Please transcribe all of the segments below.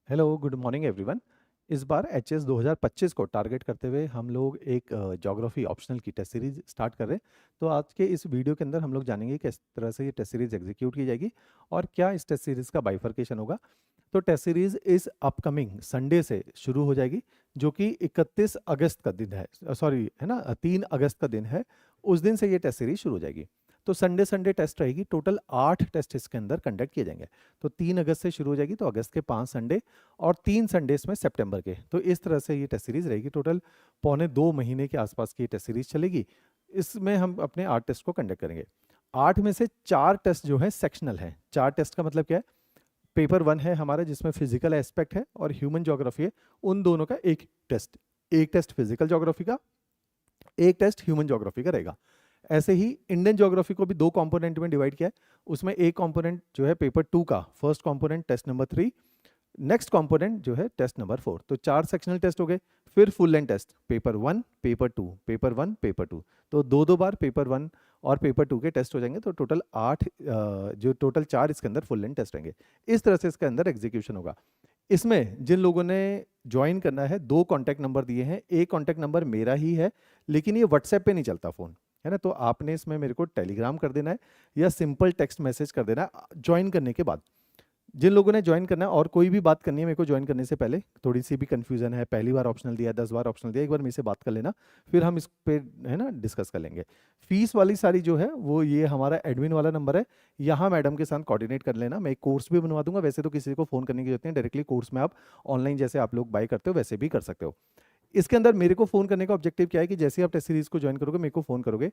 Hello, good morning everyone. इस बार HS 2025 को target करते हुए हम लोग एक ज्योग्राफी ऑप्शनल की टेस्ट सीरीज स्टार्ट कर रहे हैं। तो आज के इस वीडियो के अंदर हम लोग जानेंगे किस तरह से ये टेस्ट सीरीज एग्जीक्यूट की जाएगी और क्या इस टेस्ट सीरीज का बाइफर्केशन होगा। तो टेस्ट सीरीज इस अपकमिंग संडे से शुरू हो जाएगी, जो कि 31 अगस्त का दिन है, सॉरी है ना, 3 अगस्त का दिन है। उस दिन से ये टेस्ट सीरीज शुरू हो जाएगी। तो संडे संडे टेस्ट रहेगी। टोटल 8 टेस्ट इसके अंदर कंडक्ट किए जाएंगे। तो 3 अगस्त से शुरू हो जाएगी, तो अगस्त के 5 संडे और 3 संडे इसमें सितंबर के। तो इस तरह से ये टेस्ट सीरीज रहेगी। टोटल पौने 2 महीने के आसपास की टेस्ट सीरीज चलेगी। इसमें हम अपने 8 टेस्ट को कंडक्ट करेंगे। 8 में से 4 टेस्ट जो है सेक्शनल है। 4 टेस्ट का मतलब क्या है? पेपर 1 है हमारा जिसमें फिजिकल एस्पेक्ट है और ह्यूमन ज्योग्राफी है। उन दोनों का एक टेस्ट फिजिकल ज्योग्राफी का, एक टेस्ट ह्यूमन ज्योग्राफी का रहेगा। ऐसे ही इंडियन ज्योग्राफी को भी 2 कंपोनेंट में डिवाइड किया है। उसमें एक कंपोनेंट जो है पेपर 2 का first component test number 3, next component जो है टेस्ट नंबर 4। तो 4 सेक्शनल टेस्ट हो गए। फिर full length test paper 1 paper 2 paper 1 paper 2। तो दो दो बार पेपर 1 और पेपर 2 के टेस्ट हो जाएंगे। तो टोटल 8, जो टोटल 4 इसके अंदर फुल लेंथ टेस्ट रहेंगे। इस तरह से इसके अंदर एग्जीक्यूशन होगा। इसमें जिन लोगों ने ज्वाइन करना है, 2 कॉन्टैक्ट नंबर दिए हैं। एक कॉन्टैक्ट नंबर मेरा ही है, लेकिन ये व्हाट्सएप पे नहीं चलता फ़ोन, है ना। तो आपने इसमें मेरे को टेलीग्राम कर देना है या सिंपल टेक्स्ट मैसेज कर देना है ज्वाइन करने के बाद। जिन लोगों ने ज्वाइन करना है और कोई भी बात करनी है मेरे को ज्वाइन करने से पहले, थोड़ी सी भी कंफ्यूजन है, पहली बार ऑप्शनल दिया, 10 बार ऑप्शनल दिया, एक बार मेरे से बात कर लेना, फिर हम इस पे है ना डिस्कस कर लेंगे। फीस वाली सारी जो है वो ये हमारा एडमिन वाला नंबर है। यहाँ मैडम के साथ कोऑर्डिनेट कर लेना। मैं एक कोर्स भी बनवा दूंगा। वैसे तो किसी को फ़ोन करने की जरूरत नहीं, डायरेक्टली कोर्स में आप ऑनलाइन जैसे आप लोग बाय करते हो वैसे भी कर सकते हो। इसके अंदर मेरे को फ़ोन करने का ऑब्जेक्टिव क्या है कि जैसे आप टेस्ट सीरीज़ को ज्वाइन करोगे, मेरे को फ़ोन करोगे,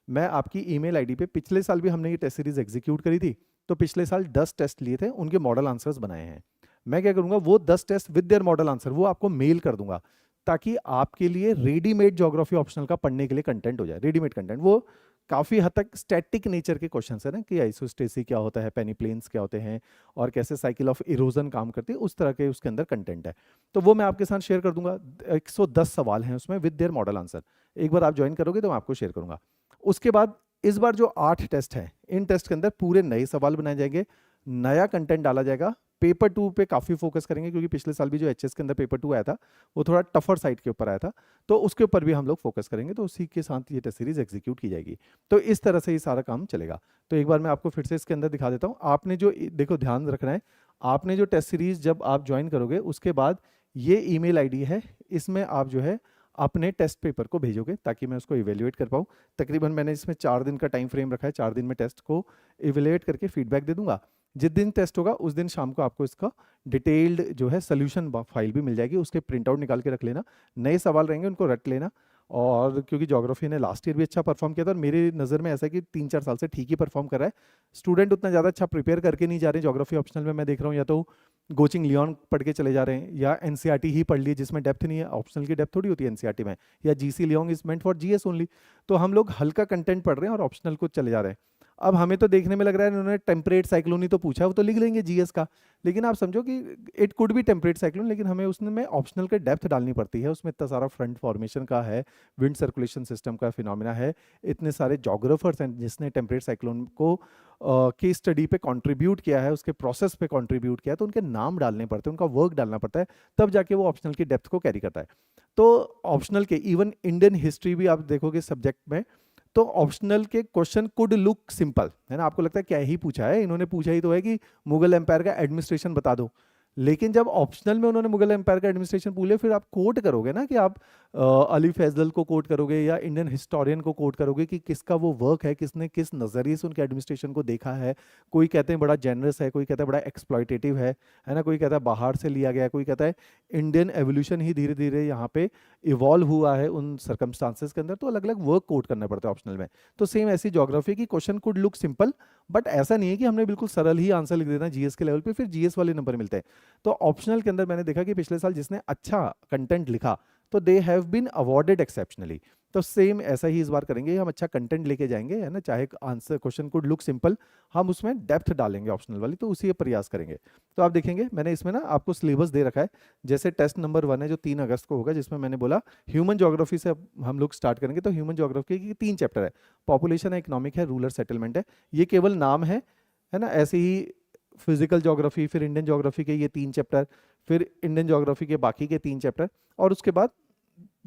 मैं आपकी ईमेल आईडी पे, पिछले साल भी हमने ये टेस्ट सीरीज़ एग्जीक्यूट करी थी। तो पिछले साल 10 टेस्ट लिए थे, उनके मॉडल आंसर्स बनाए हैं। मैं क्या करूंगा, वो 10 test with their model answer वो आपको मेल कर दूंगा, ताकि आपके लिए रेडीमेड ज्योग्राफी ऑप्शनल का पढ़ने के लिए कंटेंट हो जाए। रेडीमेड कंटेंट वो काफ़ी हद तक स्टैटिक नेचर के क्वेश्चन है ना, कि आइसोस्टेसी क्या होता है, पेनीप्लेन्स क्या होते हैं, और कैसे साइकिल ऑफ इरोजन काम करती है, उस तरह के उसके अंदर कंटेंट है। तो वो मैं आपके साथ शेयर कर दूंगा। 110 सवाल हैं उसमें विद देयर मॉडल आंसर। एक बार आप ज्वाइन करोगे तो मैं आपको शेयर करूंगा। उसके बाद इस बार जो 8 टेस्ट हैं, इन टेस्ट के अंदर पूरे नए सवाल बनाए जाएंगे, नया कंटेंट डाला जाएगा। पेपर 2 पे काफ़ी फोकस करेंगे, क्योंकि पिछले साल भी जो एचएस के अंदर पेपर 2 आया था वो थोड़ा टफर साइड के ऊपर आया था। तो उसके ऊपर भी हम लोग फोकस करेंगे। तो उसी के साथ ये टेस्ट सीरीज एग्जीक्यूट की जाएगी। तो इस तरह से ये सारा काम चलेगा। तो एक बार मैं आपको फिर से इसके अंदर दिखा देता हूँ। आपने जो देखो, ध्यान रखना है, आपने जो टेस्ट सीरीज जब आप ज्वाइन करोगे उसके बाद ये ईमेल आईडी है, इसमें आप जो है अपने टेस्ट पेपर को भेजोगे, ताकि मैं उसको इवेल्युएट कर पाऊँ। तकरीबन मैंने इसमें 4 दिन का टाइम फ्रेम रखा है। 4 दिन में टेस्ट को इवेल्युएट करके फीडबैक दे दूंगा। जिस दिन टेस्ट होगा उस दिन शाम को आपको इसका डिटेल्ड जो है सोल्यूशन फाइल भी मिल जाएगी। उसके प्रिंट आउट निकाल के रख लेना। नए सवाल रहेंगे, उनको रट लेना। और क्योंकि ज्योग्राफी ने लास्ट ईयर भी अच्छा परफॉर्म किया था, और मेरी नज़र में ऐसा है कि 3-4 साल से ठीक ही परफॉर्म कर रहा है। स्टूडेंट उतना ज़्यादा अच्छा प्रिपेयर करके नहीं जा रहे ज्योग्राफी ऑप्शनल में। मैं देख रहा हूँ या तो कोचिंग लियोन पढ़ के चले जा रहे हैं, या एनसीईआरटी ही पढ़ ली जिसमें डेप्थ नहीं है। ऑप्शनल की डेप्थ थोड़ी होती है एनसीईआरटी में। या GC Leong is meant for GS only. तो हम लोग हल्का कंटेंट पढ़ रहे हैं और ऑप्शनल को चले जा रहे हैं। अब हमें तो देखने में लग रहा है इन्होंने टेम्परेट साइक्लोन ही तो पूछा है, वो तो लिख लेंगे जीएस का। लेकिन आप समझो कि it could be temperate cyclone, लेकिन हमें उसमें ऑप्शनल के डेप्थ डालनी पड़ती है। उसमें इतना सारा फ्रंट फॉर्मेशन का है, विंड सर्कुलेशन सिस्टम का फिनोमिना है, इतने सारे जोग्राफर्स हैं जिसने टेम्परेट साइक्लोन को की स्टडी पे कंट्रीब्यूट किया है, उसके प्रोसेस पे कंट्रीब्यूट किया है। तो उनके नाम डालने पड़ते हैं, उनका वर्क डालना पड़ता है, तब जाके वो ऑप्शनल की डेप्थ को कैरी करता है। तो ऑप्शनल के इवन इंडियन हिस्ट्री भी आप देखोगे सब्जेक्ट में, तो ऑप्शनल के क्वेश्चन कुड लुक सिंपल, है ना। आपको लगता है क्या ही पूछा है इन्होंने, पूछा ही तो है कि मुगल एम्पायर का एडमिनिस्ट्रेशन बता दो। लेकिन जब ऑप्शनल में उन्होंने मुगल एम्पायर का एडमिनिस्ट्रेशन पूछ लिया, फिर आप कोट करोगे ना, कि आप अली फैजल को कोट करोगे या इंडियन हिस्टोरियन को कोट करोगे कि किसका वो वर्क है, किसने किस नज़रिए से उनके एडमिनिस्ट्रेशन को देखा है। कोई कहते हैं बड़ा जेनरस है, कोई कहता है बड़ा एक्सप्लॉयटेटिव है ना, कोई कहता है बाहर से लिया गया, कोई कहता है इंडियन एवोल्यूशन ही धीरे धीरे यहाँ पे इवॉल्व हुआ है उन सर्कमस्टांसेस के अंदर। तो अलग अलग वर्क कोट करना पड़ता है ऑप्शनल में। तो सेम ऐसी ज्योग्राफी की question could look simple, but ऐसा नहीं है कि हमने बिल्कुल सरल ही आंसर लिख देना जीएस के लेवल पे, फिर जीएस वाले नंबर मिलते हैं। तो ऑप्शनल के अंदर मैंने देखा कि पिछले साल जिसने अच्छा कंटेंट लिखा, तो they have been awarded exceptionally. तो सेम ऐसा ही इस बार करेंगे, हम अच्छा कंटेंट लेके जाएंगे, है ना। चाहे answer question could look simple, हम उसमें डेप्थ डालेंगे ऑप्शनल वाली, तो उसी प्रयास करेंगे। तो आप देखेंगे मैंने इसमें ना आपको सिलेबस दे रखा है। जैसे टेस्ट नंबर 1 है जो 3 अगस्त को होगा, जिसमें मैंने बोला ह्यूमन ज्योग्राफी से हम लोग स्टार्ट करेंगे। तो ह्यूमन ज्योग्राफी की 3 चैप्टर है। पॉपुलेशन है, इकोनॉमिक है, रूरल सेटलमेंट है। ये केवल नाम है ना। ऐसे ही फिजिकल ज्योग्राफी, फिर इंडियन ज्योग्राफी के ये 3 चैप्टर, फिर इंडियन ज्योग्राफी के बाकी के 3 चैप्टर, और उसके बाद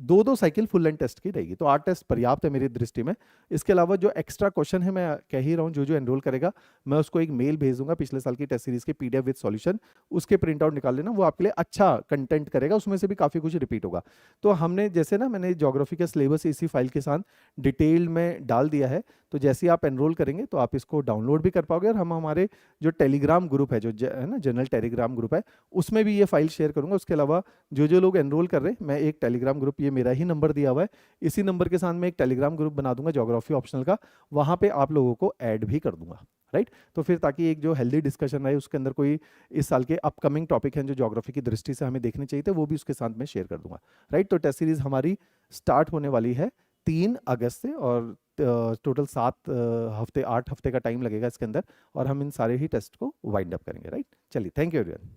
2-2 साइकिल फुल लेंथ टेस्ट की रहेगी। तो 8 टेस्ट पर्याप्त है मेरी दृष्टि में। इसके अलावा जो एक्स्ट्रा क्वेश्चन है, मैं कह ही रहा हूँ, जो एनरोल करेगा मैं उसको एक मेल भेज दूंगा पिछले साल की टेस्ट सीरीज के पीडीएफ विद सॉल्यूशन, उसके प्रिंट आउट निकाल लेना, वो आपके लिए अच्छा कंटेंट करेगा, उसमें से भी काफ़ी कुछ रिपीट होगा। तो हमने जैसे ना, मैंने ज्योग्राफी का सिलेबस इसी फाइल के साथ डिटेल में डाल दिया है, तो जैसे ही आप एनरोल करेंगे तो आप इसको डाउनलोड भी कर पाओगे, और हम हमारे जो टेलीग्राम ग्रुप है, जो है ना जनरल टेलीग्राम ग्रुप है, उसमें भी ये फाइल शेयर करूंगा। उसके अलावा जो जो लोग एनरोल कर रहे हैं, मैं एक टेलीग्राम ग्रुप, ये मेरा ही नंबर दिया हुआ है, इसी नंबर के साथ मैं एक टेलीग्राम ग्रुप बना दूंगा ज्योग्राफी ऑप्शनल का, वहां पे आप लोगों को ऐड भी कर दूंगा, राइट। तो फिर ताकि एक जो हेल्दी डिस्कशन रहे, उसके अंदर कोई इस साल के अपकमिंग टॉपिक हैं जो ज्योग्राफी की दृष्टि से हमें देखने चाहिए थे, वो भी उसके साथ में शेयर कर दूंगा, राइट। तो टेस्ट सीरीज हमारी स्टार्ट होने वाली है 3 अगस्त से, और टोटल 7 हफ्ते 8 हफ्ते का टाइम लगेगा इसके अंदर, और हम इन सारे ही टेस्ट को वाइंड अप करेंगे, राइट। चलिए, थैंक यू एवरीवन।